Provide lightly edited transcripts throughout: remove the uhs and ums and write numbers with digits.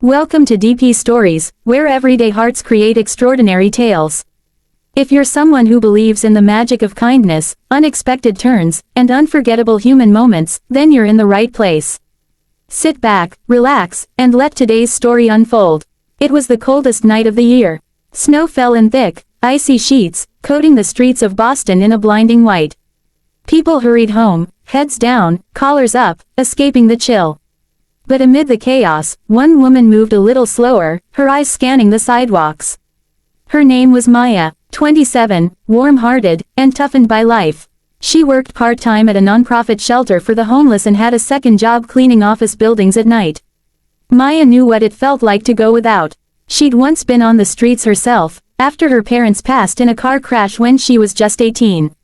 Welcome to DP Stories, where everyday hearts create extraordinary tales. If you're someone who believes in the magic of kindness, unexpected turns, and unforgettable human moments, then you're in the right place. Sit back, relax, and let today's story unfold. It was the coldest night of the year. Snow fell in thick, icy sheets, coating the streets of Boston in a blinding white. People hurried home, heads down, collars up, escaping the chill. But amid the chaos, one woman moved a little slower, her eyes scanning the sidewalks. Her name was Maya, 27, warm-hearted, and toughened by life. She worked part-time at a nonprofit shelter for the homeless and had a second job cleaning office buildings at night. Maya knew what it felt like to go without. She'd once been on the streets herself, after her parents passed in a car crash when she was just 18.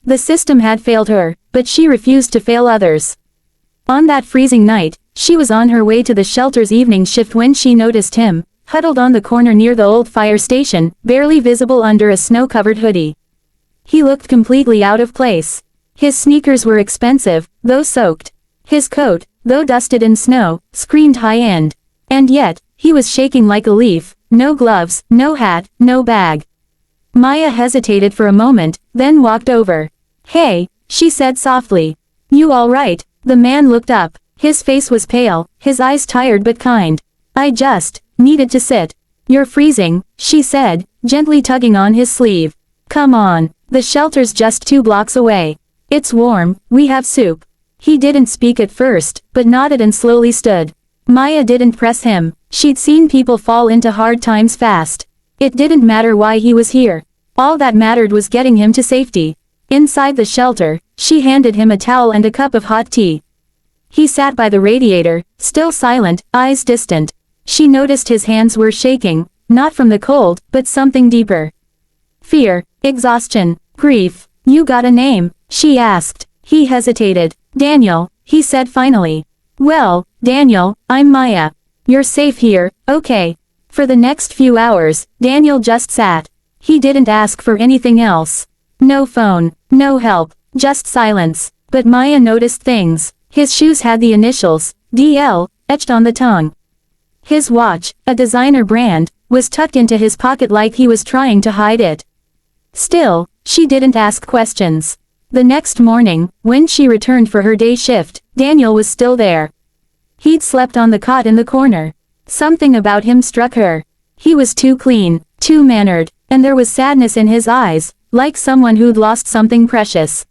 The system had failed her, but she refused to fail others. On that freezing night, she was on her way to the shelter's evening shift when she noticed him, huddled on the corner near the old fire station, barely visible under a snow-covered hoodie. He looked completely out of place. His sneakers were expensive, though soaked. His coat, though dusted in snow, screamed high-end. And yet, he was shaking like a leaf, no gloves, no hat, no bag. Maya hesitated for a moment, then walked over. "Hey," she said softly. "You all right?" The man looked up. His face was pale, his eyes tired but kind. "I just needed to sit." "You're freezing," she said, gently tugging on his sleeve. "Come on, the shelter's just 2 blocks away. It's warm, we have soup." He didn't speak at first, but nodded and slowly stood. Maya didn't press him. She'd seen people fall into hard times fast. It didn't matter why he was here. All that mattered was getting him to safety. Inside the shelter, she handed him a towel and a cup of hot tea. He sat by the radiator, still silent, eyes distant. She noticed his hands were shaking, not from the cold, but something deeper. Fear, exhaustion, grief. "You got a name?" she asked. He hesitated. "Daniel," he said finally. "Well, Daniel, I'm Maya. You're safe here, okay." For the next few hours, Daniel just sat. He didn't ask for anything else. No phone, no help, just silence. But Maya noticed things. His shoes had the initials, DL, etched on the tongue. His watch, a designer brand, was tucked into his pocket like he was trying to hide it. Still, she didn't ask questions. The next morning, when she returned for her day shift, Daniel was still there. He'd slept on the cot in the corner. Something about him struck her. He was too clean, too mannered, and there was sadness in his eyes, like someone who'd lost something precious.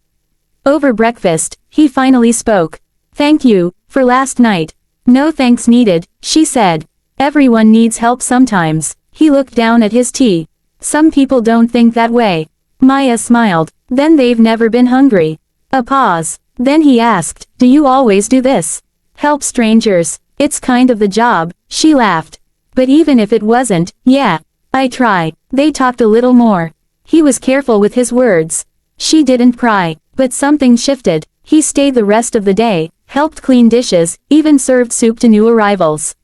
Over breakfast, he finally spoke. "Thank you, for last night." "No thanks needed," she said. "Everyone needs help sometimes." He looked down at his tea. "Some people don't think that way." Maya smiled. "Then they've never been hungry." A pause. Then he asked, "Do you always do this? Help strangers?" "It's kind of the job," she laughed. "But even if it wasn't, yeah, I try." They talked a little more. He was careful with his words. She didn't pry, but something shifted. He stayed the rest of the day, helped clean dishes, even served soup to new arrivals.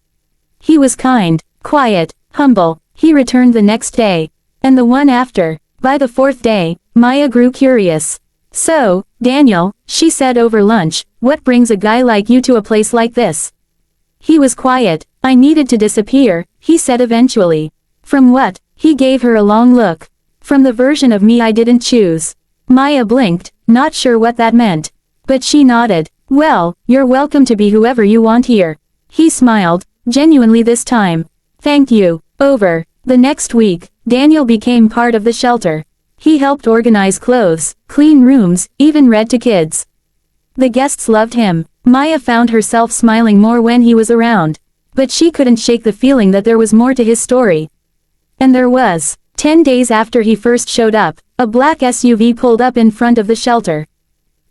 He was kind, quiet, humble. He returned the next day. And the one after. By the 4th day, Maya grew curious. "So, Daniel," she said over lunch, "what brings a guy like you to a place like this?" He was quiet. "I needed to disappear," he said eventually. "From what?" He gave her a long look. "From the version of me I didn't choose." Maya blinked, not sure what that meant. But she nodded. "Well, you're welcome to be whoever you want here." He smiled, genuinely this time. "Thank you." Over. The next week, Daniel became part of the shelter. He helped organize clothes, clean rooms, even read to kids. The guests loved him. Maya found herself smiling more when he was around. But she couldn't shake the feeling that there was more to his story. And there was. 10 days after he first showed up, a black SUV pulled up in front of the shelter.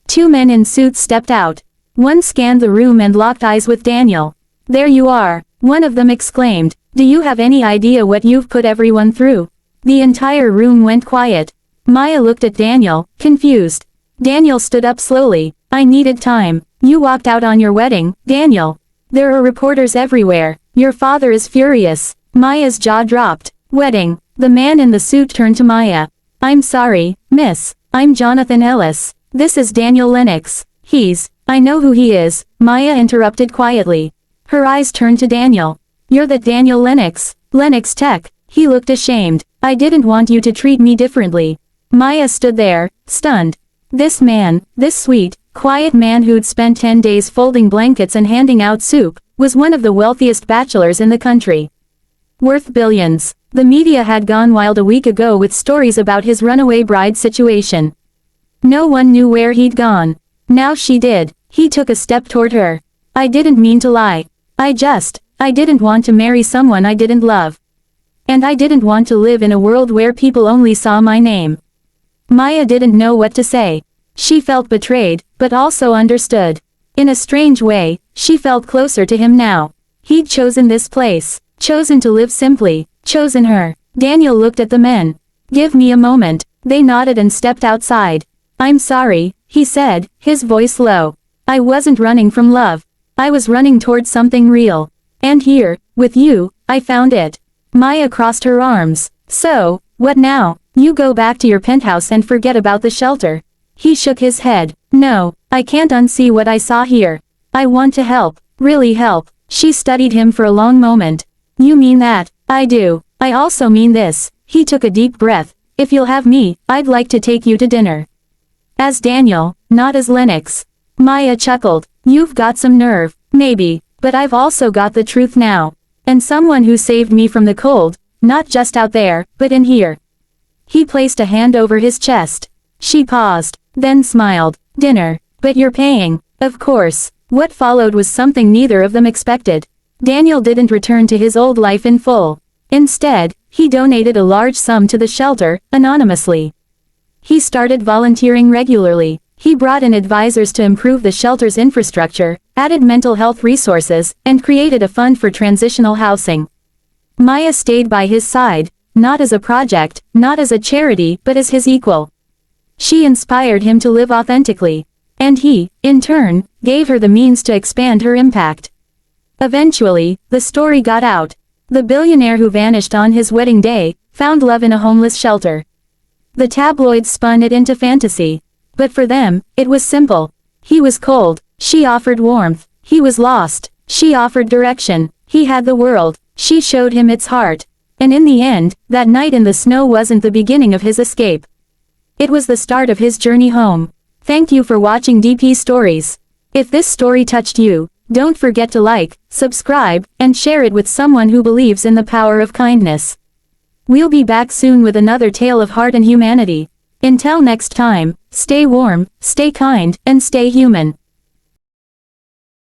2 men in suits stepped out. One scanned the room and locked eyes with Daniel. "There you are," one of them exclaimed. "Do you have any idea what you've put everyone through?" The entire room went quiet. Maya looked at Daniel, confused. Daniel stood up slowly. "I needed time. You walked out on your wedding, Daniel. There are reporters everywhere. Your father is furious." Maya's jaw dropped. "Wedding." The man in the suit turned to Maya. "I'm sorry, miss. I'm Jonathan Ellis. This is Daniel Lennox. I know who he is," Maya interrupted quietly. Her eyes turned to Daniel. You're that Daniel Lennox. Lennox Tech. He looked ashamed. I didn't want you to treat me differently. Maya stood there, stunned. This man, this sweet, quiet man who'd spent 10 days folding blankets and handing out soup, was one of the wealthiest bachelors in the country. Worth billions. The media had gone wild a week ago with stories about his runaway bride situation. No one knew where he'd gone. Now she did. He took a step toward her. I didn't mean to lie. I didn't want to marry someone I didn't love. And I didn't want to live in a world where people only saw my name. Maya didn't know what to say. She felt betrayed, but also understood. In a strange way, she felt closer to him now. He'd chosen this place, chosen to live simply, chosen her. Daniel looked at the men. Give me a moment. They nodded and stepped outside. I'm sorry, he said, his voice low. I wasn't running from love. I was running towards something real. And here, with you, I found it. Maya crossed her arms. So, what now? You go back to your penthouse and forget about the shelter. He shook his head. No, I can't unsee what I saw here. I want to help, really help. She studied him for a long moment. You mean that? I do. I also mean this. He took a deep breath. If you'll have me, I'd like to take you to dinner. As Daniel, not as Lennox. Maya chuckled. You've got some nerve, maybe, but I've also got the truth now. And someone who saved me from the cold, not just out there, but in here. He placed a hand over his chest. She paused, then smiled. Dinner, but you're paying, of course. What followed was something neither of them expected. Daniel didn't return to his old life in full. Instead, he donated a large sum to the shelter, anonymously. He started volunteering regularly. He brought in advisors to improve the shelter's infrastructure, added mental health resources, and created a fund for transitional housing. Maya stayed by his side, not as a project, not as a charity, but as his equal. She inspired him to live authentically. And he, in turn, gave her the means to expand her impact. Eventually, the story got out. The billionaire who vanished on his wedding day, found love in a homeless shelter. The tabloids spun it into fantasy. But for them, it was simple. He was cold, she offered warmth. He was lost, she offered direction. He had the world, she showed him its heart. And in the end, that night in the snow wasn't the beginning of his escape. It was the start of his journey home. Thank you for watching DP Stories. If this story touched you, don't forget to like, subscribe, and share it with someone who believes in the power of kindness. We'll be back soon with another tale of heart and humanity. Until next time, stay warm, stay kind, and stay human.